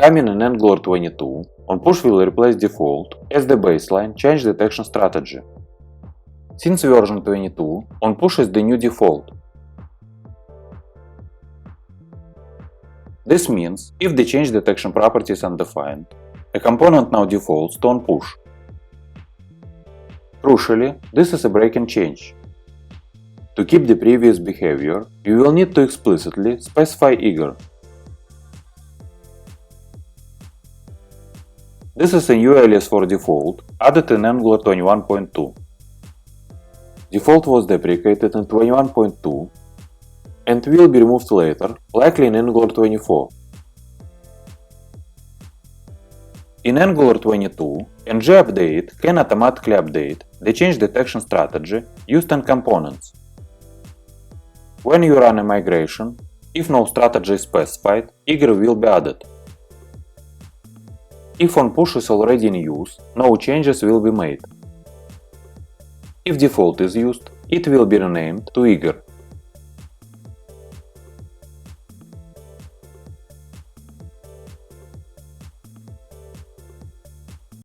Coming in Angular 22, OnPush will replace default as the baseline changeDetection strategy. Since version 22, OnPush is the new default. This means, if the changeDetection property is undefined, a component now defaults to OnPush. Crucially, this is a breaking change. To keep the previous behavior, you will need to explicitly specify eager. This is a new alias for default added in Angular 21.2. Default was deprecated in 21.2 and will be removed later, likely in Angular 24. In Angular 22, ngUpdate can automatically update the changeDetection strategy used in components. When you run a migration, if no strategy is specified, eager will be added. If OnPush is already in use, no changes will be made. If default is used, it will be renamed to eager.